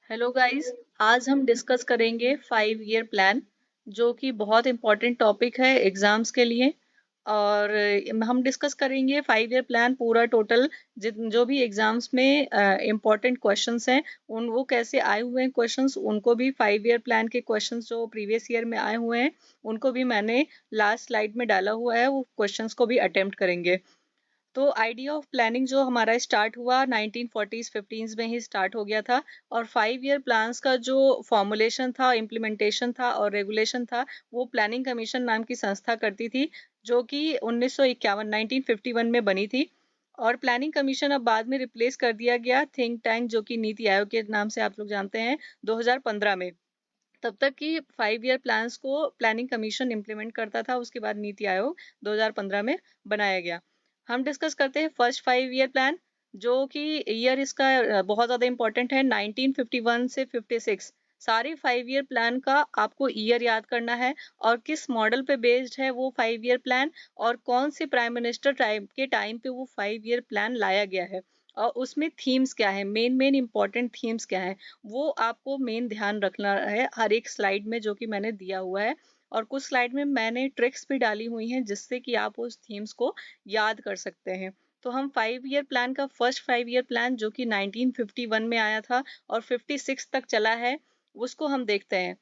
Hello guys. आज हम discuss करेंगे 5 ईयर प्लान, जो कि बहुत इम्पोर्टेंट टॉपिक है एग्जाम्स के लिए। और हम डिस्कस करेंगे 5 ईयर प्लान पूरा टोटल, जो भी एग्जाम्स में इम्पोर्टेंट क्वेश्चंस हैं उन वो कैसे आए हुए हैं क्वेश्चंस, उनको भी 5 ईयर प्लान के क्वेश्चंस जो प्रीवियस ईयर में आए हुए हैं उनको भी मैंने लास्ट स्लाइड में डाला हुआ है, वो क्वेश्चंस को भी अटेम्प्ट करेंगे। तो आइडिया ऑफ प्लानिंग जो हमारा स्टार्ट हुआ 1940s 15s में ही स्टार्ट हो गया था। और 5 ईयर प्लान्स का जो फॉर्मुलेशन था, इम्प्लीमेंटेशन था और रेगुलेशन था, वो प्लानिंग कमीशन नाम की संस्था करती थी, जो कि 1951 1951 में बनी थी। और प्लानिंग कमीशन अब बाद में रिप्लेस कर दिया गया थिंक टैंक, जो कि नीति आयोग के नाम से आप लोग जानते हैं, 2015 में। तब तक की 5 ईयर प्लान्स को प्लानिंग कमीशन इम्प्लीमेंट करता था, उसके बाद नीति आयोग 2015 में बनाया गया। हम डिस्कस करते हैं फर्स्ट 5 ईयर प्लान, जो कि ईयर इसका बहुत ज़्यादा इंपॉर्टेंट है, 1951 से 56। सारे 5 ईयर प्लान का आपको ईयर याद करना है और किस मॉडल पे बेस्ड है वो 5 ईयर प्लान, और कौन से प्राइम मिनिस्टर टाइम के टाइम पे वो 5 ईयर प्लान लाया गया है, और उसमें थीम्स क्या है, मेन मेन इंपॉर्टेंट थीम्स क्या है, वो आपको मेन ध्यान रखना है हर एक स्लाइड में, जो कि मैंने दिया हुआ है। और कुछ स्लाइड में मैंने ट्रिक्स भी डाली हुई हैं जिससे कि आप उस थीम्स को याद कर सकते हैं। तो हम 5 ईयर प्लान का फर्स्ट 5 ईयर प्लान, जो कि 1951 में आया था और 56 तक चला है, उसको हम देखते हैं।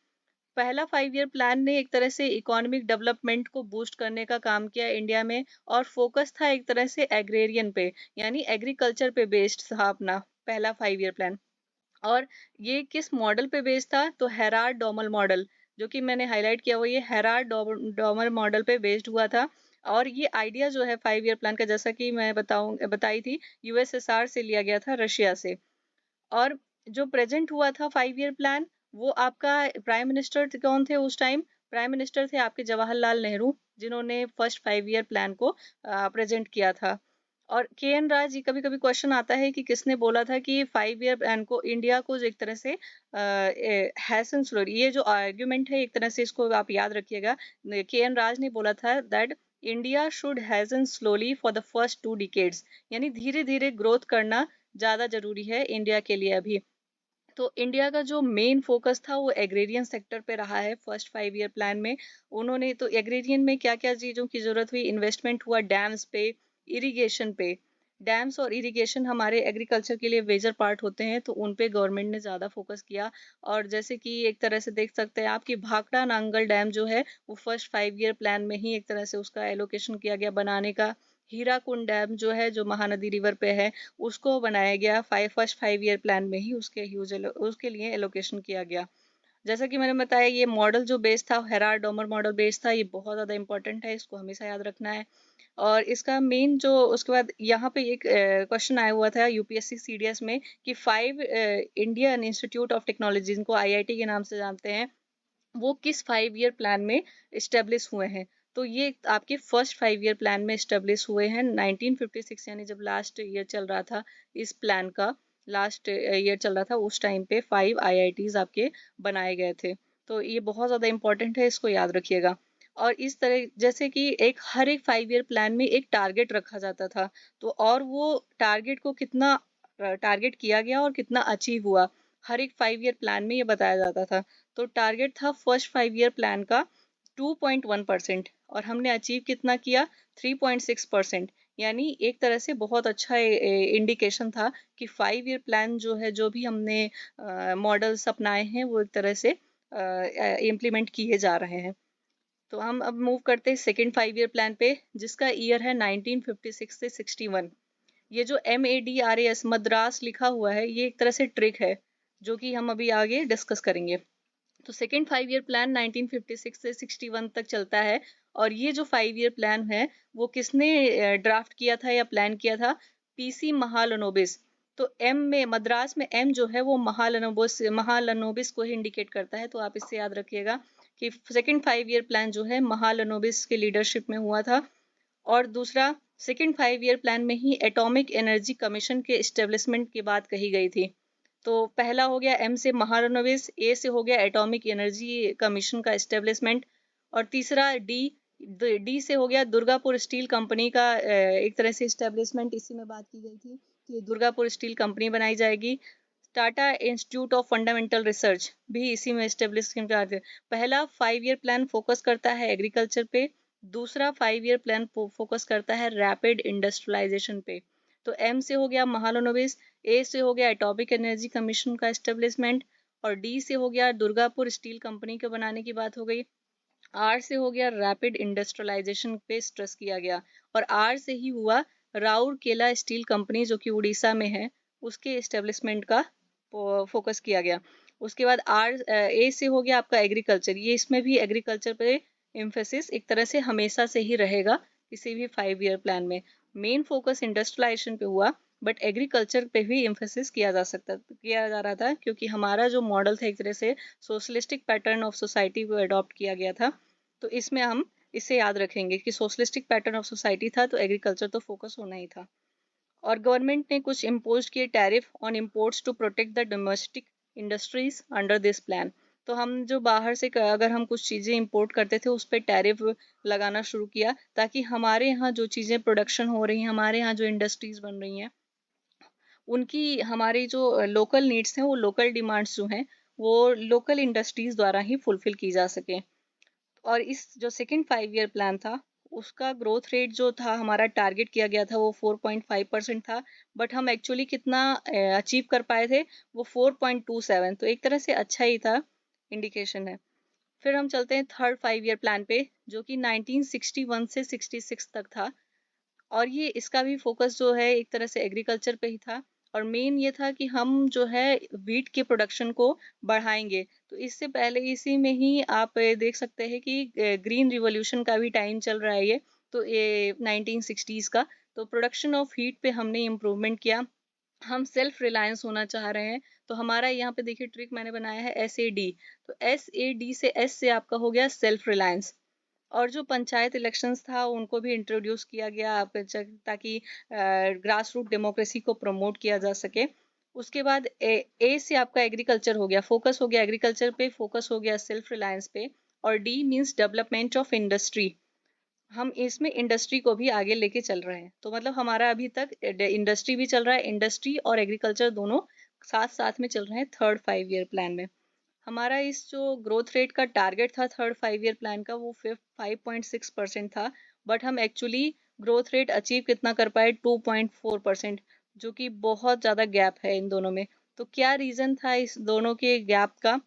पहला 5 ईयर प्लान ने एक तरह से इकोनॉमिक डेवलपमेंट को बूस्ट करने का काम किया इंडिया में, और फोकस था एक तरह से एग्रेरियन पे, यानी एग्रीकल्चर पे बेस्ड था अपना पहला 5 ईयर प्लान। और ये किस मॉडल पे बेस्ड था, तो हेराल्ड डोमल मॉडल, जो कि मैंने हाईलाइट किया हुआ, ये हेराल्ड डोमल मॉडल पे बेस्ड हुआ था। और ये आइडिया जो है 5 ईयर प्लान का, जैसा कि मैं बताई थी, यूएसएसआर से लिया गया था, रशिया से। और जो प्रेजेंट हुआ था 5 ईयर प्लान, वो आपका प्राइम मिनिस्टर कौन थे उस टाइम? प्राइम मिनिस्टर थे आपके जवाहरलाल नेहरू, जिन्होंने फर्स्ट 5 ईयर प्लान को प्रेजेंट किया था। और के एन राज जी, कभी कभी क्वेश्चन आता है कि किसने बोला था कि 5 ईयर प्लान को इंडिया को जो एक तरह से हैसन स्लोली, ये जो आर्ग्यूमेंट है एक तरह से इसको आप याद रखिएगा। के एन राज ने बोला था that India should हैजन slowly for the first 2 decades, यानी धीरे धीरे ग्रोथ करना ज़्यादा ज़रूरी है इंडिया के लिए अभी। तो इंडिया का जो मेन फोकस था वो एग्रेरियन सेक्टर पे रहा है फर्स्ट 5 ईयर प्लान में। उन्होंने तो एग्रेरियन में क्या-क्या चीज़ों की ज़रूरत हुई, इन्वेस्टमेंट हुआ डैम्स पे, इरिगेशन पे। डैम्स और इरिगेशन हमारे एग्रीकल्चर के लिए मेजर पार्ट होते हैं, तो उन पे गवर्नमेंट ने ज़्यादा फोकस किया। और जैसे कि एक तरह से देख सकते हैं आप कि भाखड़ा नांगल डैम जो है, वो फर्स्ट 5 ईयर प्लान में ही एक तरह से उसका एलोकेशन किया गया बनाने का। हीराकुंड डैम जो है, जो महानदी रिवर पे है, उसको बनाया गया फर्स्ट 5 ईयर प्लान में ही, उसके लिए एलोकेशन किया गया। जैसा कि मैंने बताया, ये मॉडल जो बेस था, हेराल्ड डोमर मॉडल बेस था, ये बहुत ज़्यादा इंपॉर्टेंट है, इसको हमेशा याद रखना है। और इसका मेन जो उसके बाद यहाँ पे एक क्वेश्चन आया हुआ था यूपीएससी सीडीएस में कि 5 इंडियन इंस्टीट्यूट ऑफ टेक्नोलॉजी, जिनको आईआईटी के नाम से जानते हैं, वो किस 5 ईयर प्लान में इस्टेब्लिश हुए हैं। तो ये आपके फर्स्ट 5 ईयर प्लान में इस्टेब्लिश हुए हैं 1956, यानी जब लास्ट ईयर चल रहा था इस प्लान का, लास्ट ईयर चल रहा था उस टाइम पे 5 आईआईटीज आपके बनाए गए थे। तो ये बहुत ज़्यादा इंपॉर्टेंट है, इसको याद रखिएगा। और इस तरह जैसे कि हर एक 5 ईयर प्लान में एक टारगेट रखा जाता था, तो और वो टारगेट को कितना टारगेट किया गया और कितना अचीव हुआ, हर एक 5 ईयर प्लान में ये बताया जाता था। तो टारगेट था फर्स्ट 5 ईयर प्लान का 2.1%, और हमने अचीव कितना किया, 3.6%। यानी एक तरह से बहुत अच्छा इंडिकेशन था कि 5 ईयर प्लान जो है, जो भी हमने मॉडल्स अपनाए हैं, वो एक तरह से इम्प्लीमेंट किए जा रहे हैं। तो हम अब मूव करते हैं सेकेंड 5 ईयर प्लान पे, जिसका ईयर है 1956 से 61। ये जो MADRAS मद्रास लिखा हुआ है, ये एक तरह से ट्रिक है, जो कि हम अभी आगे डिस्कस करेंगे। तो सेकेंड 5 ईयर प्लान 1956 से 61 तक चलता है। और ये जो 5 ईयर प्लान है, वो किसने ड्राफ्ट किया था या प्लान किया था? पीसी महालनोबिस। तो एम में, मद्रास में एम जो है वो महालनोबिस को ही इंडिकेट करता है, तो आप इससे याद रखिएगा कि सेकेंड 5 ईयर प्लान जो है महालनोबिस के लीडरशिप में हुआ था। और दूसरा, सेकेंड 5 ईयर प्लान में ही एटॉमिक एनर्जी कमीशन के इस्टेब्लिशमेंट की बात कही गई थी। तो पहला हो गया एम से महालनोबिस, ए से हो गया एटॉमिक एनर्जी कमीशन का इस्टेब्लिशमेंट, और तीसरा डी, डी से हो गया दुर्गापुर स्टील कंपनी का एक तरह से इस्टेब्लिशमेंट, इसी में बात की गई थी कि दुर्गापुर स्टील कंपनी बनाई जाएगी। Tata institute of fundamental research भी इसी में एस्टेब्लिश किया गया। पहला 5 ईयर प्लान फोकस करता है एग्रीकल्चर पे, दूसरा 5 ईयर प्लान फोकस करता है रैपिड इंडस्ट्रियलाइजेशन पे। तो एम से हो गया महालनोबिस, ए से हो गया एटॉमिक एनर्जी कमीशन का एस्टेब्लिशमेंट, और डी से हो गया दुर्गापुर स्टील कंपनी के बनाने की बात हो गई। आर से हो गया रैपिड इंडस्ट्रियलाइजेशन पे स्ट्रेस किया गया, और आर से ही हुआ राउरकेला स्टील कंपनी जो कि उड़ीसा में है, उसके एस्टेब्लिशमेंट का फोकस किया गया। उसके बाद ए से हो गया आपका एग्रीकल्चर, ये इसमें भी एग्रीकल्चर पे एम्फेसिस एक तरह से हमेशा से ही रहेगा किसी भी 5 ईयर प्लान में। मेन फोकस इंडस्ट्रियलाइजेशन पे हुआ, बट एग्रीकल्चर पे भी एम्फेसिस किया जा रहा था, क्योंकि हमारा जो मॉडल था एक तरह से सोशलिस्टिक पैटर्न ऑफ सोसाइटी को अडॉप्ट किया गया था। तो इसमें हम इसे याद रखेंगे कि सोशलिस्टिक पैटर्न ऑफ सोसाइटी था, तो एग्रीकल्चर तो फोकस होना ही था। और गवर्नमेंट ने कुछ इम्पोज किए tariff on imports to protect the domestic industries under this plan. तो हम जो बाहर से अगर हम कुछ चीज़ें इंपोर्ट करते थे उस पर टैरिफ लगाना शुरू किया, ताकि हमारे यहाँ जो चीज़ें प्रोडक्शन हो रही हैं, हमारे यहाँ जो इंडस्ट्रीज बन रही हैं, उनकी हमारी जो लोकल नीड्स हैं, वो लोकल डिमांड्स जो हैं, वो लोकल इंडस्ट्रीज द्वारा ही फुलफिल की जा सके। और इस जो सेकंड 5 ईयर प्लान था, उसका ग्रोथ रेट जो था हमारा टारगेट किया गया था वो 4.5% था, बट हम एक्चुअली कितना अचीव कर पाए थे, वो 4.27, तो एक तरह से अच्छा ही था, इंडिकेशन है। फिर हम चलते हैं थर्ड 5 ईयर प्लान पे, जो कि 1961 से 66 तक था, और ये इसका भी फोकस जो है एक तरह से एग्रीकल्चर पे ही था, और मेन ये था कि हम जो है वीट के प्रोडक्शन को बढ़ाएंगे। तो इससे पहले इसी में ही आप देख सकते हैं कि ग्रीन रिवॉल्यूशन का भी टाइम चल रहा है ये, तो ये 1960s का। तो प्रोडक्शन ऑफ हीट पे हमने इम्प्रूवमेंट किया, हम सेल्फ रिलायंस होना चाह रहे हैं। तो हमारा यहाँ पे देखिए ट्रिक मैंने बनाया है SAD। तो SAD से S से आपका हो गया सेल्फ रिलायंस। और जो पंचायत इलेक्शंस था उनको भी इंट्रोड्यूस किया गया ताकि ग्रास रूट डेमोक्रेसी को प्रमोट किया जा सके। उसके बाद ए से आपका एग्रीकल्चर हो गया, फोकस हो गया एग्रीकल्चर पे, फोकस हो गया सेल्फ रिलायंस पे। और D means development of industry, हम इसमें इंडस्ट्री को भी आगे लेके चल रहे हैं। तो मतलब हमारा अभी तक इंडस्ट्री भी चल रहा है, इंडस्ट्री और एग्रीकल्चर दोनों साथ साथ में चल रहे हैं थर्ड 5 ईयर प्लान में। हमारा इस जो ग्रोथ रेट का टारगेट था थर्ड 5 ईयर प्लान का, वो 5.6% था, बट हम एक्चुअली ग्रोथ रेट अचीव कितना कर पाए, 2.4%, जो कि बहुत ज़्यादा गैप है इन दोनों में। तो क्या रीज़न था इस दोनों के गैप का,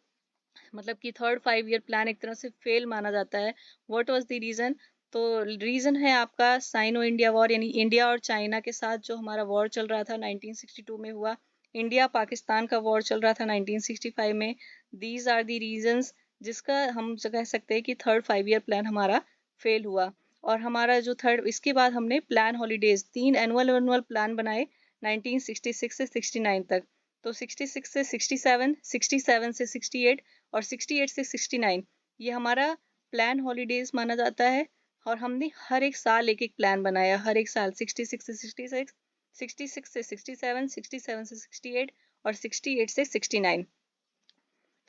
मतलब कि थर्ड 5 ईयर प्लान एक तरह से फेल माना जाता है। What was the reason? तो रीज़न है आपका साइनो इंडिया वॉर, यानी इंडिया और चाइना के साथ जो हमारा वॉर चल रहा था 1962 में हुआ, इंडिया पाकिस्तान का वॉर चल रहा था 1965 में। दीज आर दी रीजंस जिसका हम कह सकते हैं कि थर्ड 5 ईयर प्लान हमारा फेल हुआ। और हमारा जो थर्ड, इसके बाद हमने plan holidays 3 annual annual plan बनाए 1966 से 69 तक। तो 66 से 67, 67 से 68 और 68 से 69 ये हमारा प्लान हॉलीडेज माना जाता है। और हमने हर एक साल एक एक प्लान बनाया, हर एक साल 66 से 66, 66 से 67, 67 से 68 और 68 से 69।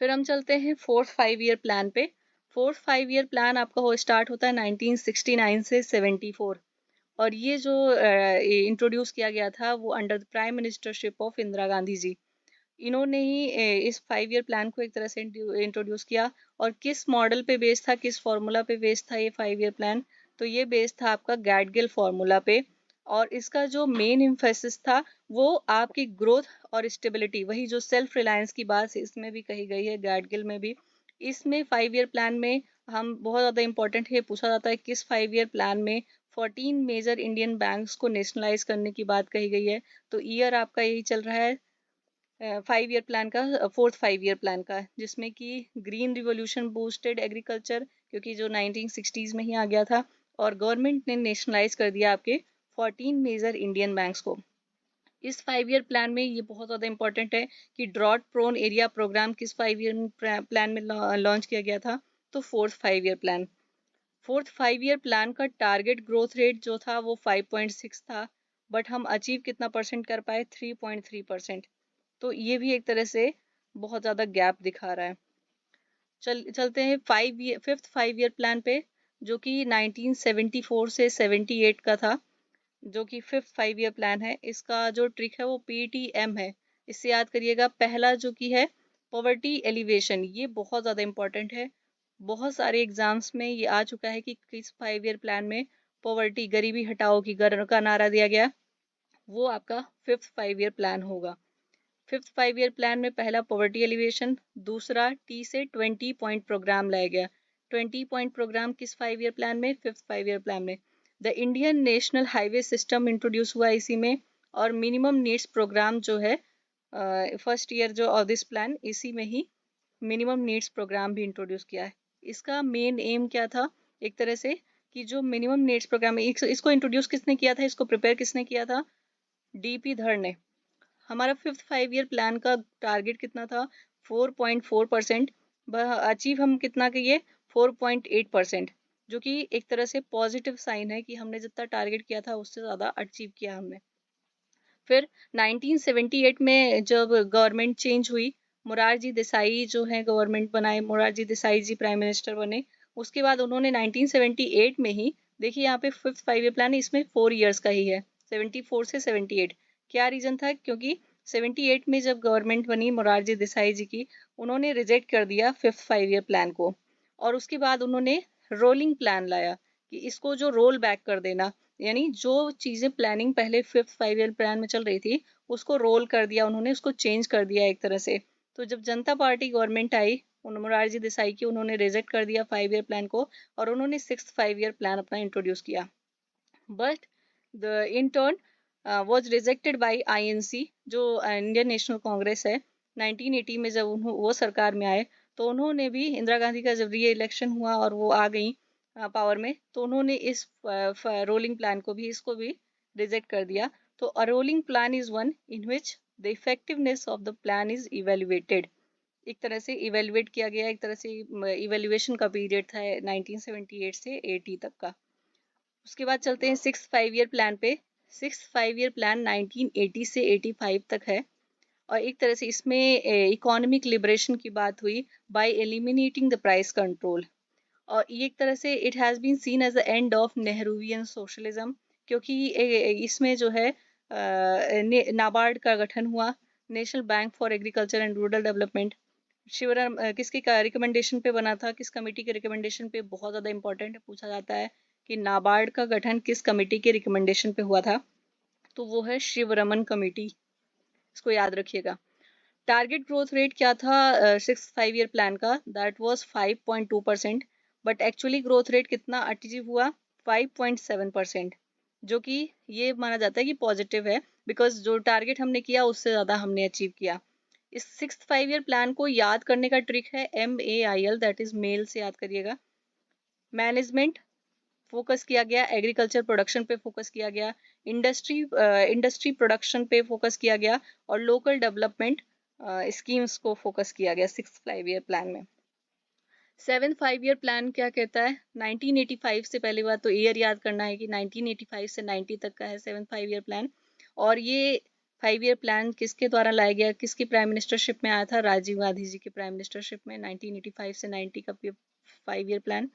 फिर हम चलते हैं फोर्थ 5 ईयर प्लान पे। फोर्थ 5 ईयर प्लान आपका हो स्टार्ट होता है 1969 से 74, और ये जो इंट्रोड्यूस किया गया था वो under the prime ministership of Indira Gandhi ji. इन्होंने ही इस 5 ईयर प्लान को एक तरह से इंट्रोड्यूस किया। और किस मॉडल पे बेस्ड था, किस फॉर्मूला पे बेस्ड था ये 5 ईयर प्लान? तो ये बेस्ड था आपका गैडगिल फॉर्मूला पे। और इसका जो मेन इम्फेसिस था वो आपकी ग्रोथ और स्टेबिलिटी, वही जो सेल्फ रिलायंस की बात इसमें भी कही गई है, गैडगिल में भी। इसमें 5 ईयर प्लान में हम बहुत ज़्यादा इंपॉर्टेंट है, पूछा जाता है किस 5 ईयर प्लान में 14 मेजर इंडियन बैंक्स को नेशनलाइज करने की बात कही गई है। तो ईयर आपका यही चल रहा है 5 ईयर प्लान का, फोर्थ 5 ईयर प्लान का, जिसमें कि ग्रीन रिवॉल्यूशन बूस्टेड एग्रीकल्चर, क्योंकि जो 1960s में ही आ गया था, और गवर्नमेंट ने नेशनलाइज कर दिया आपके 14 मेजर इंडियन बैंक्स को। इस 5 ईयर प्लान में ये बहुत ज़्यादा इंपॉर्टेंट है कि ड्रॉट प्रोन एरिया प्रोग्राम किस 5 ईयर प्लान में लॉन्च किया गया था, तो fourth 5 year plan. Fourth 5 year plan का टारगेट ग्रोथ रेट जो था वो 5.6 था, बट हम अचीव कितना परसेंट कर पाए, 3.3%। तो ये भी एक तरह से बहुत ज़्यादा गैप दिखा रहा है। चलते हैं फिफ्थ 5 ईयर प्लान पे, जो कि 1974 से 78 का था, जो कि फिफ्थ 5 ईयर प्लान है। इसका जो ट्रिक है वो PTM है, इससे याद करिएगा। पहला जो कि है पॉवर्टी एलिवेशन, ये बहुत ज़्यादा इंपॉर्टेंट है। बहुत सारे एग्जाम्स में ये आ चुका है कि किस 5 ईयर प्लान में पॉवर्टी, गरीबी हटाओ की का नारा दिया गया, वो आपका 5th 5 ईयर प्लान होगा। 5th 5 ईयर प्लान में पहला पॉवर्टी एलिवेशन, दूसरा टी से 20 पॉइंट प्रोग्राम लाया गया। 20 पॉइंट प्रोग्राम किस 5 ईयर प्लान में? 5th 5 ईयर प्लान में। The Indian national highway system introduce हुआ इसी में, और मिनिमम नीड्स प्रोग्राम जो है फर्स्ट ईयर जो ऑफ दिस प्लान, इसी में ही मिनिमम नीड्स प्रोग्राम भी इंट्रोड्यूस किया है। इसका मेन एम क्या था एक तरह से, कि जो मिनिमम नीड्स प्रोग्राम है इसको इंट्रोड्यूस किसने किया था, इसको प्रिपेयर किसने किया था? डीपी धर ने। हमारा 5th 5 ईयर प्लान का टारगेट कितना था? 4.4%। अचीव हम कितना किए? 4.8%, जो कि एक तरह से पॉजिटिव साइन है कि हमने जितना टारगेट किया था उससे ज़्यादा अचीव किया हमने। फिर 1978 में जब गवर्नमेंट चेंज हुई, मोरारजी देसाई जो है गवर्नमेंट बनाए, मोरारजी देसाई जी प्राइम मिनिस्टर बने। उसके बाद उन्होंने 1978 में ही, देखिए यहाँ पे 5th 5 ईयर प्लान है, इसमें 4 ईयर्स का ही है, 74 से 78। क्या रीजन था? क्योंकि 78 में जब गवर्नमेंट बनी मोरारजी देसाई जी की, उन्होंने रिजेक्ट कर दिया 5th 5 ईयर प्लान को, और उसके बाद उन्होंने रोलिंग प्लान लाया कि इसको जो रोल बैक कर देना, यानी जो चीजें प्लानिंग पहले 5th 5 ईयर प्लान में चल रही थी उसको रोल कर दिया उन्होंने, उसको चेंज कर दिया एक तरह से। तो जब जनता पार्टी गवर्नमेंट आई, उन मोरारजी देसाई की, उन्होंने रिजेक्ट कर दिया 5 ईयर प्लान को, और उन्होंने 6th 5 ईयर प्लान अपना इंट्रोड्यूस किया। But the in turn was rejected by INC, जो इंडियन नेशनल कांग्रेस है। 1980 में जब वो सरकार में आए, तो उन्होंने भी, इंदिरा गांधी का जब री इलेक्शन हुआ और वो आ गई पावर में, तो उन्होंने इस रोलिंग प्लान को भी, इसको भी रिजेक्ट कर दिया। तो a rolling plan is one in which the effectiveness of the plan is evaluated. एक तरह से इवेल्युएट किया गया, एक तरह से इवेल्युएशन का पीरियड था 1978 से 80 तक का। उसके बाद चलते हैं 6th 5 ईयर प्लान पे। 6th 5 ईयर प्लान 1980 से 85 तक है, और एक तरह से इसमें इकोनॉमिक लिबरेशन की बात हुई by eliminating the price control. और ये एक तरह से it has been seen as the end of Nehruvian socialism, क्योंकि इसमें जो है नाबार्ड का गठन हुआ, National Bank for Agriculture and Rural Development. Shivaram किसके रिकमेंडेशन पे बना था, किस कमेटी के रिकमेंडेशन पे? बहुत ज़्यादा इंपॉर्टेंट है, पूछा जाता है कि नाबार्ड का गठन किस कमेटी के रिकमेंडेशन पे हुआ था, तो वो है शिवरमन कमेटी, इसको याद रखिएगा। टारगेट ग्रोथ रेट क्या था 6th 5 ईयर प्लान का? That was 5.2%, but actually growth rate कितना अचीव हुआ? 5.7%, जो कि ये माना जाता है कि पॉजिटिव है, बिकॉज जो टारगेट हमने किया उससे ज़्यादा हमने अचीव किया। इस 6th 5 ईयर प्लान को याद करने का ट्रिक है MAIL, दैट इज मेल से याद करिएगा। मैनेजमेंट फोकस किया गया, एग्रीकल्चर प्रोडक्शन पे फोकस किया गया, इंडस्ट्री प्रोडक्शन पे फोकस किया गया, और लोकल डेवलपमेंट स्कीम्स को फोकस किया गया 6th 5 ईयर प्लान में। 7th 5 ईयर प्लान क्या कहता है? 1985 से, पहली बात तो ईयर याद करना है कि 1985 से 90 तक का है 7th 5 ईयर प्लान। और ये 5 ईयर प्लान किसके द्वारा लाया गया, किसकी प्राइम मिनिस्टरशिप में आया था? राजीव गांधी जी की प्राइम मिनिस्टरशिप में 1985 से 90 का 5 ईयर प्लान।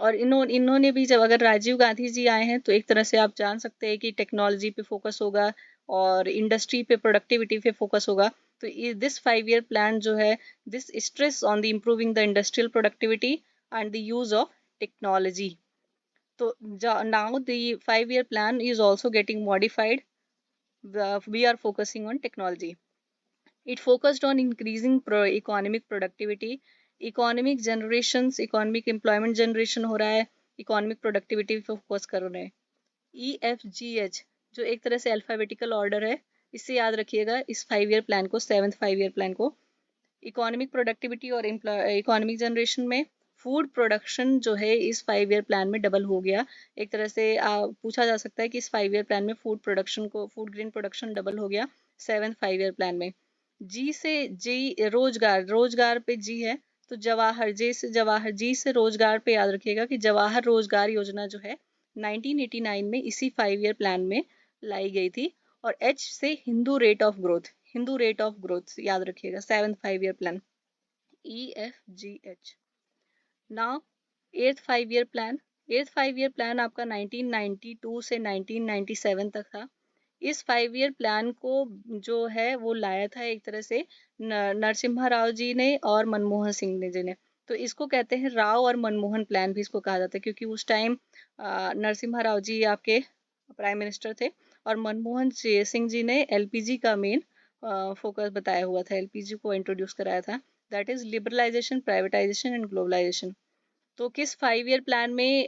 और इन्होंने भी, जब अगर राजीव गांधी जी आए हैं, तो एक तरह से आप जान सकते हैं कि टेक्नोलॉजी पे फोकस होगा और इंडस्ट्री पे, प्रोडक्टिविटी पे फोकस होगा। तो दिस 5 ईयर प्लान जो है, this stress on the improving the industrial productivity and the use of technology. तो now the 5 year plan is also getting modified, we are focusing on technology. It focused on increasing economic productivity, economic generations, economic employment generation हो रहा है, economic productivity पे focus कर रहे हैं। EFGH जो एक तरह से अल्फाबेटिकल ऑर्डर है, इससे याद रखिएगा इस 5 ईयर प्लान को, 7th 5 ईयर प्लान को। इकोनॉमिक प्रोडक्टिविटी और इकोनॉमिक जनरेशन में फूड प्रोडक्शन जो है इस 5 ईयर प्लान में डबल हो गया। एक तरह से पूछा जा सकता है कि इस 5 ईयर प्लान में फूड प्रोडक्शन को, फूड ग्रेन प्रोडक्शन डबल हो गया 7th 5 ईयर प्लान में। जी से जी, रोजगार, रोजगार पे जी है, तो जवाहर, जे से जवाहर, जी से रोजगार पे याद रखिएगा कि जवाहर रोजगार योजना जो है 1989 में इसी 5 ईयर प्लान में लाई गई थी। और एच से Hindu rate of growth, Hindu rate of growth याद रखिएगा 7th 5 year plan, EFGH। Now 8th 5 year plan. 8th 5 year plan आपका 1992 से 1997 तक था। इस 5 ईयर प्लान को जो है वो लाया था एक तरह से नरसिम्हा राव जी ने और मनमोहन सिंह ने जी ने। तो इसको कहते हैं राव और मनमोहन प्लान भी इसको कहा जाता है, क्योंकि उस टाइम नरसिम्हा राव जी आपके प्राइम मिनिस्टर थे और मनमोहन सिंह जी ने एलपीजी का मेन फोकस बताया हुआ था, एलपीजी को इंट्रोड्यूस कराया था, that is liberalisation, privatisation and globalisation. तो किस 5 ईयर प्लान में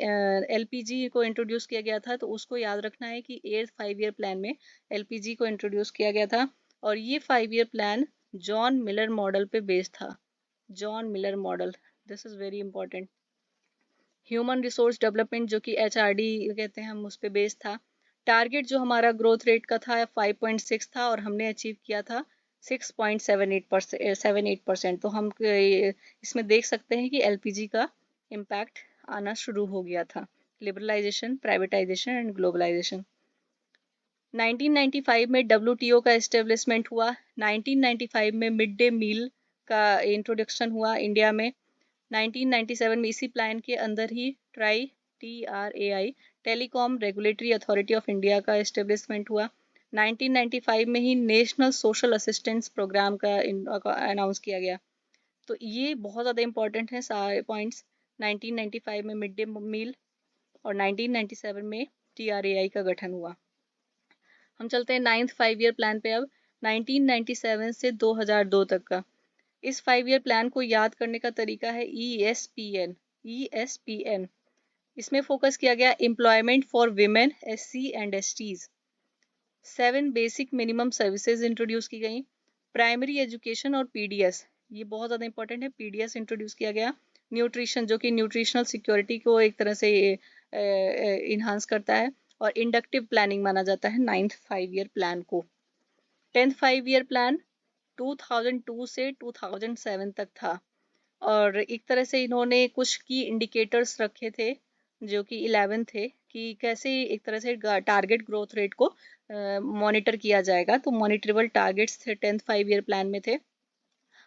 एलपीजी को इंट्रोड्यूस किया गया था, तो उसको याद रखना है कि 8th 5 ईयर प्लान में एलपीजी को इंट्रोड्यूस किया गया था। और ये 5 year plan John Miller model पे बेस्ड था। John Miller model, this is very important. Human resource development जो कि एचआरडी कहते हैं हम, उस पे बेस्ड था। टारगेट जो हमारा ग्रोथ रेट का था 5.6 था और हमने अचीव किया था 6.78%। तो हम इसमें देख सकते हैं कि एलपीजी का इम्पैक्ट आना शुरू हो गया था। Liberalisation, privatisation and globalisation. 1995 में डब्ल्यूटीओ का एस्टेब्लिशमेंट हुआ। 1995 में मिड डे मील का इंट्रोडक्शन हुआ इंडिया में। 1997 में इसी प्लान के अंदर ही TRAI telecom regulatory authority of India का एस्टेब्लिशमेंट हुआ। 1995 में ही नेशनल सोशल असिस्टेंस प्रोग्राम का अनाउंस किया गया। तो ये बहुत ज़्यादा इंपॉर्टेंट है सारे पॉइंट्स। 1995 में मिड डे मील और 1997 में TRAI का गठन हुआ। हम चलते हैं 9th 5 ईयर प्लान पे अब। 1997 से 2002 तक का इस 5 ईयर प्लान को याद करने का तरीका है ESPN। ESPN इसमें फोकस किया गया employment for women, SC and STs। 7 basic minimum services introduce की गई। प्राइमरी एजुकेशन और PDS, ये बहुत ज़्यादा इंपॉर्टेंट है, PDS इंट्रोड्यूस किया गया। न्यूट्रिशन जो कि न्यूट्रिशनल सिक्योरिटी को एक तरह से इन्हांस करता है और इंडक्टिव प्लानिंग माना जाता है 9th 5 ईयर प्लान को। 10th 5 ईयर प्लान 2002 से 2007 तक था और एक तरह से इन्होंने कुछ की इंडिकेटर्स रखे थे जो कि 11 थे कि कैसे एक तरह से टारगेट ग्रोथ रेट को मॉनिटर किया जाएगा। तो मॉनिटरेबल टारगेट्स थे 10th 5 ईयर प्लान में थे।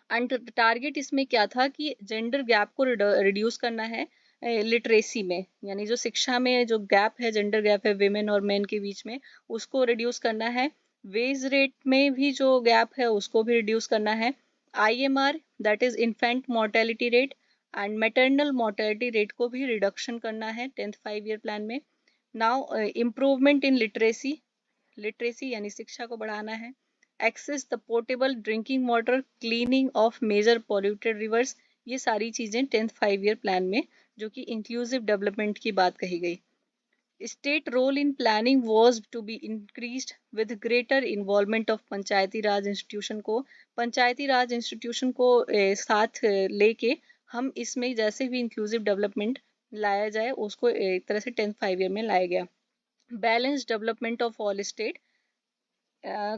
एंड टारगेट इसमें क्या था कि जेंडर गैप को रिड्यूस करना है लिटरेसी में, यानी जो शिक्षा में जो गैप है, जेंडर गैप है विमेन और मेन के बीच में, उसको रिड्यूस करना है। वेज रेट में भी जो गैप है उसको भी रिड्यूस करना है। IMR that is infant mortality rate and maternal mortality rate को भी रिडक्शन करना है 10th 5 ईयर प्लान में। Now improvement in literacy, literacy यानी शिक्षा को बढ़ाना है। Access the portable drinking water, cleaning of major polluted rivers, ये सारी चीजें 10th 5 ईयर प्लान में जो कि इंक्लूसिव डेवलपमेंट की बात कही गई। State role in planning was to be increased with greater involvement of panchayati raj institution को, पंचायती राज इंस्टीट्यूशन को साथ लेके हम इसमें जैसे भी इंक्लूसिव डेवलपमेंट लाया जाए उसको एक तरह से 10th 5 ईयर में लाया गया। Balance development of all state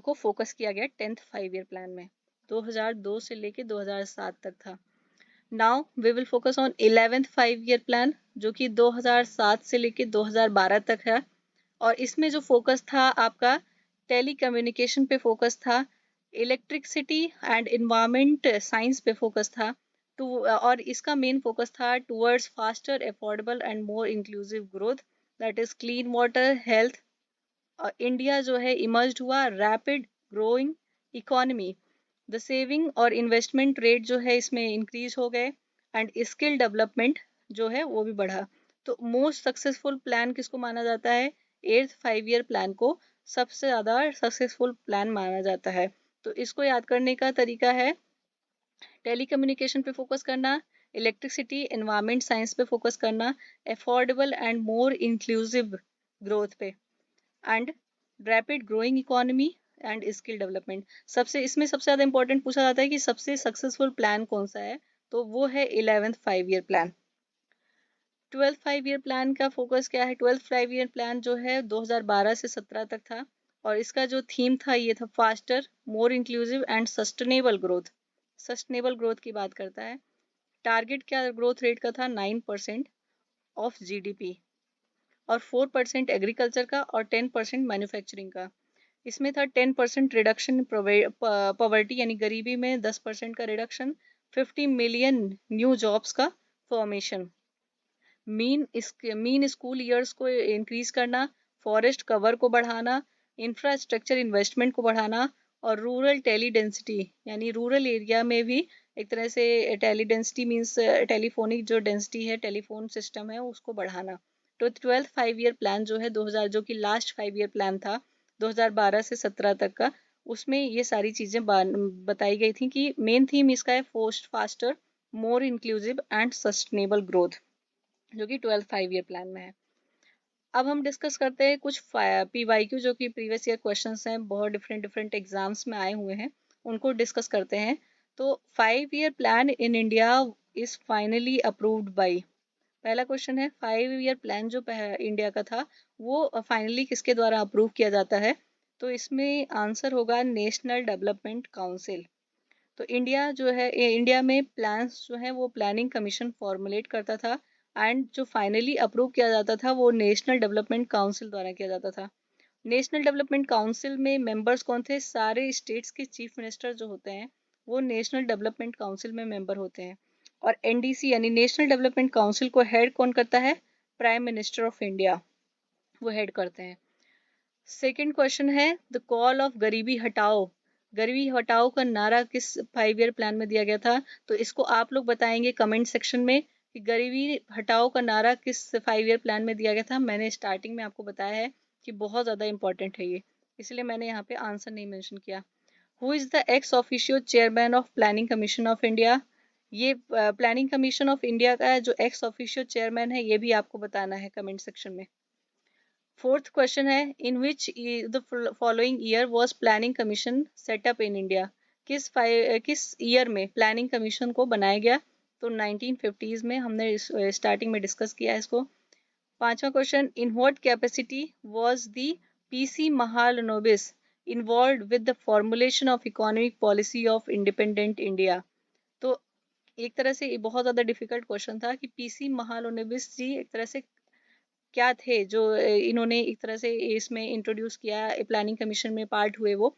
को फोकस किया गया 10th 5 ईयर प्लान में। 2002 से लेके 2007 तक था। Now we will focus on 11th 5 year plan जो कि 2007 से लेके 2012 तक है। और इसमें जो फोकस था आपका टेली कम्युनिकेशन पे फोकस था, इलेक्ट्रिसिटी एंड इन्वायरमेंट साइंस पे फोकस था टू, और इसका मेन फोकस था towards faster, affordable and more inclusive growth, that is clean water, health. India जो है इमर्ज हुआ rapid growing economy, the saving और इन्वेस्टमेंट रेट जो है इसमें इंक्रीज हो गए एंड स्किल डेवलपमेंट जो है वो भी बढ़ा। तो मोस्ट सक्सेसफुल प्लान किसको माना जाता है? 8th 5 ईयर प्लान को सबसे ज़्यादा सक्सेसफुल प्लान माना जाता है। तो इसको याद करने का तरीका है टेलीकम्युनिकेशन पे फोकस करना, इलेक्ट्रिसिटी एनवायरमेंट साइंस पे फोकस करना, affordable and more inclusive growth पे and rapid growing economy and skill development. सबसे ज़्यादा इंपॉर्टेंट पूछा जाता है कि सबसे सक्सेसफुल प्लान कौन सा है, तो वो है 11th 5 year plan. 12th 5 year plan का फोकस क्या है? 12th 5 ईयर प्लान जो है 2012 से 17 तक था और इसका जो थीम था ये था faster, more inclusive and sustainable growth. Sustainable growth की बात करता है। टारगेट क्या ग्रोथ रेट का था? 9% ऑफ GDP और 4% एग्रीकल्चर का और 10% मैन्युफैक्चरिंग का। इसमें था 10% रिडक्शन पॉवर्टी यानी गरीबी में 10% का रिडक्शन, 50 मिलियन न्यू जॉब्स का फॉर्मेशन, मीन स्कूल ईयर्स को इंक्रीज करना, फॉरेस्ट कवर को बढ़ाना, इंफ्रास्ट्रक्चर इन्वेस्टमेंट को बढ़ाना और रूरल टेली डेंसिटी यानी रूरल एरिया में भी एक तरह से टेली डेंसिटी मीन्स टेलीफोनिक जो डेंसिटी है टेलीफोन सिस्टम है उसको बढ़ाना। तो 12th 5 ईयर प्लान जो है 2000 जो कि लास्ट 5 ईयर प्लान था 2012 से 17 तक का, उसमें ये सारी चीज़ें बताई गई थी कि मेन थीम इसका है faster more inclusive and sustainable growth, जो कि 12th 5 ईयर प्लान में है। अब हम डिस्कस करते हैं कुछ PYQ जो कि प्रीवियस ईयर क्वेश्चंस हैं, बहुत डिफरेंट डिफरेंट एग्जाम्स में आए हुए हैं, उनको डिस्कस करते हैं। तो 5 year plan in India is finally approved by, पहला क्वेश्चन है 5 ईयर प्लान जो इंडिया का था वो फाइनली किसके द्वारा अप्रूव किया जाता है? तो इसमें आंसर होगा नेशनल डेवलपमेंट काउंसिल। तो इंडिया में प्लान्स जो है वो प्लानिंग कमीशन फॉर्मुलेट करता था एंड जो फाइनली अप्रूव किया जाता था वो नेशनल डेवलपमेंट काउंसिल द्वारा किया जाता था। नेशनल डेवलपमेंट काउंसिल में मेंबर्स कौन थे? सारे स्टेट्स के चीफ मिनिस्टर जो होते हैं वो नेशनल डेवलपमेंट काउंसिल में मेंबर होते हैं। और NDC यानी नेशनल डेवलपमेंट काउंसिल को हेड कौन करता है? प्राइम मिनिस्टर ऑफ इंडिया, वो हेड करते हैं। सेकेंड क्वेश्चन है द कॉल ऑफ गरीबी हटाओ, गरीबी हटाओ का नारा किस 5 ईयर प्लान में दिया गया था? तो इसको आप लोग बताएंगे कमेंट सेक्शन में कि गरीबी हटाओ का नारा किस 5 ईयर प्लान में दिया गया था। मैंने स्टार्टिंग में आपको बताया है कि बहुत ज़्यादा इंपॉर्टेंट है ये, इसलिए मैंने यहाँ पे आंसर नहीं मेंशन किया। Who is the ex officio chairman of planning commission of India? ये प्लानिंग कमीशन ऑफ इंडिया का जो एक्स ऑफिशियो चेयरमैन है ये भी आपको बताना है कमेंट सेक्शन में। Fourth question is in which the following year was planning commission set up in India? किस ईयर में प्लानिंग कमीशन को बनाया गया? तो 1950s में, हमने स्टार्टिंग में डिस्कस किया है इसको। पांचवा question in what capacity was the PC Mahalanobis involve with the formulation of economic policy of independent India? तो एक तरह से ये बहुत ज़्यादा डिफिकल्ट क्वेश्चन था कि PC महालनोबिस जी एक तरह से क्या थे जो इन्होंने एक तरह से इसमें इंट्रोड्यूस किया, प्लानिंग कमीशन में पार्ट हुए वो।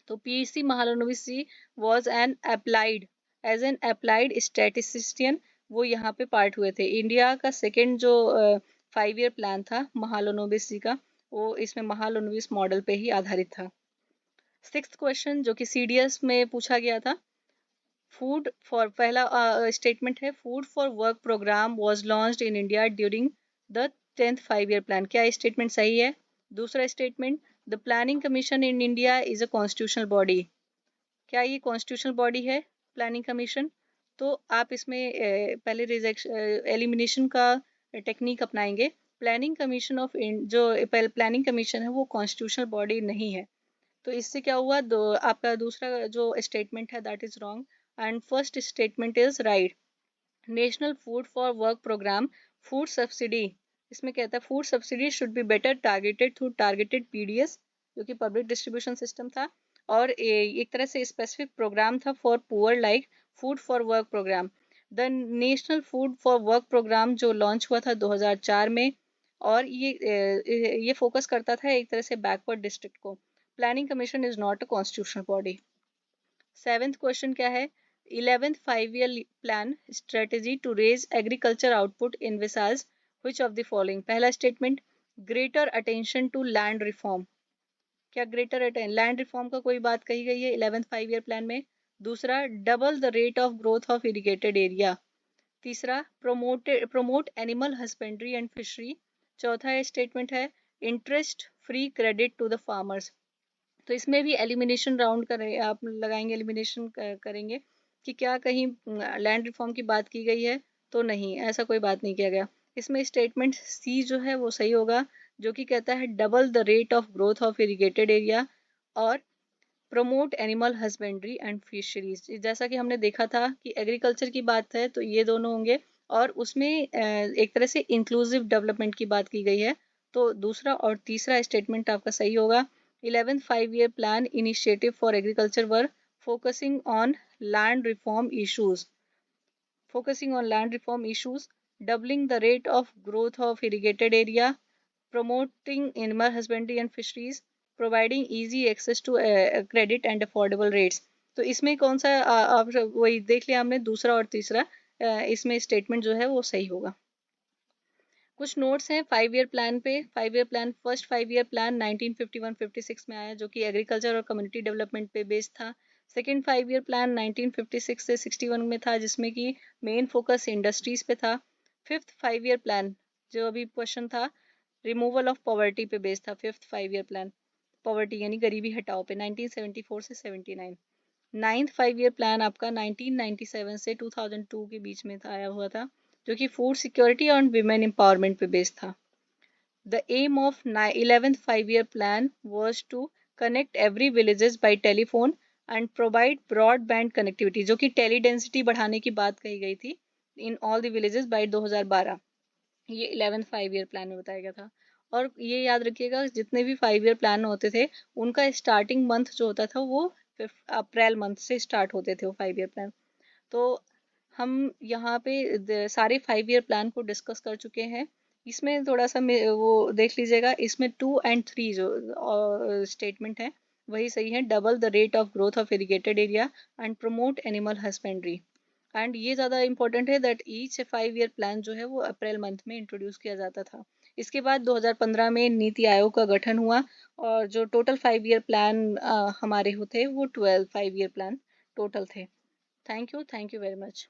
तो PC Mahalanobis ji was an applied as an applied statistician, वो यहाँ पे पार्ट हुए थे। इंडिया का सेकेंड जो 5 ईयर प्लान था महालनोबिस जी का, वो इसमें महालनोबिस मॉडल पे ही आधारित था। सिक्स्थ क्वेश्चन जो कि CDS में पूछा गया था, फूड फॉर, पहला स्टेटमेंट है food for work programme was launched in India during the 10th 5 year plan, क्या स्टेटमेंट सही है? दूसरा statement the planning commission in India is a constitutional body, क्या ये कॉन्स्टिट्यूशनल बॉडी है प्लानिंग कमीशन? तो आप इसमें पहले एलिमिनेशन का टेक्निक अपनाएंगे। प्लानिंग कमीशन ऑफ जो प्लानिंग कमीशन है वो कॉन्स्टिट्यूशनल बॉडी नहीं है। तो इससे क्या हुआ, आपका दूसरा जो स्टेटमेंट है that is wrong and first statement is right. National food for work programme food subsidy, इसमें कहता है food subsidy should be better targeted through targeted PDS जो कि पब्लिक डिस्ट्रीब्यूशन सिस्टम था, और एक तरह से स्पेसिफिक प्रोग्राम था for poor like food for work programme. The national food for work programme जो लॉन्च हुआ था 2004 में, और ये फोकस करता था एक तरह से बैकवर्ड डिस्ट्रिक्ट को। Planning commission is not a constitutional body. Seventh question क्या है? 11th 5 year plan strategy to raise agriculture output envisages which of the following? पहला statement greater attention to land reform, क्या greater land reform का कोई बात कही गई है 11th 5 ईयर प्लान में? दूसरा double the rate of growth of irrigated area. तीसरा promote animal husbandry and fishery. चौथा स्टेटमेंट है interest free credit to the farmers. तो इसमें भी एलिमिनेशन राउंड करें, आप लगाएंगे एलिमिनेशन करेंगे कि क्या कहीं लैंड रिफॉर्म की बात की गई है? तो नहीं, ऐसा कोई बात नहीं किया गया। इसमें स्टेटमेंट C जो है वो सही होगा, जो कि कहता है double the rate of growth of irrigated area और promote animal husbandry and fisheries. जैसा कि हमने देखा था कि एग्रीकल्चर की बात है तो ये दोनों होंगे, और उसमें एक तरह से इंक्लूसिव डेवलपमेंट की बात की गई है, तो दूसरा और तीसरा स्टेटमेंट आपका सही होगा। 11th 5 year plan initiative for agriculture were focusing on land reform issues, doubling the rate of growth of irrigated area, promoting animal husbandry and fisheries, providing easy access to credit and affordable rates। तो इसमें कौन सा आप वही देख लिया हमने, दूसरा और तीसरा, इसमें स्टेटमेंट जो है वो सही होगा। कुछ नोट्स हैं 5 ईयर प्लान पे। 5 year plan, first 5 year plan 1951-56 में आया, जो कि एग्रीकल्चर और कम्युनिटी डेवलपमेंट पे बेस्ड था। सेकंड 5 ईयर प्लान 1956 से 61 में था, जिसमें कि मेन फोकस इंडस्ट्रीज पे था। फिफ्थ 5 ईयर प्लान, जो अभी क्वेश्चन था, रिमूवल ऑफ पॉवर्टी पे बेस्ड था। फिफ्थ 5 ईयर प्लान पॉवर्टी यानी गरीबी हटाओ पे, 1974 से 79। नाइन्थ 5 ईयर प्लान आपका 1997 से 2002 के बीच में था, आया हुआ था, जो कि फूड सिक्योरिटी और विमेन एम्पावरमेंट पे बेस्ड था। The aim of 11th 5 year plan was to connect every villages by telephone and provide broadband connectivity, जो कि टेली डेंसिटी बढ़ाने की बात कही गई थी in all the villages by 2012। ये 11th 5 ईयर प्लान में बताया गया था। और ये याद रखिएगा, जितने भी 5 ईयर प्लान होते थे, उनका स्टार्टिंग मंथ जो होता था वो अप्रैल मंथ से स्टार्ट होते थे वो 5 ईयर प्लान। तो हम यहाँ पे सारे 5 ईयर प्लान को डिस्कस कर चुके हैं। इसमें थोड़ा सा वो देख लीजिएगा, इसमें 2 और 3 जो स्टेटमेंट है वही सही है। Double the rate of growth of irrigated area and promote animal husbandry. And ये ज़्यादा इंपॉर्टेंट है दैट ईच 5 ईयर प्लान जो है वो अप्रैल मंथ में इंट्रोड्यूस किया जाता था। इसके बाद 2015 में नीति आयोग का गठन हुआ, और जो टोटल 5 ईयर प्लान हमारे होते वो 12 5 ईयर प्लान टोटल थे। Thank you very much.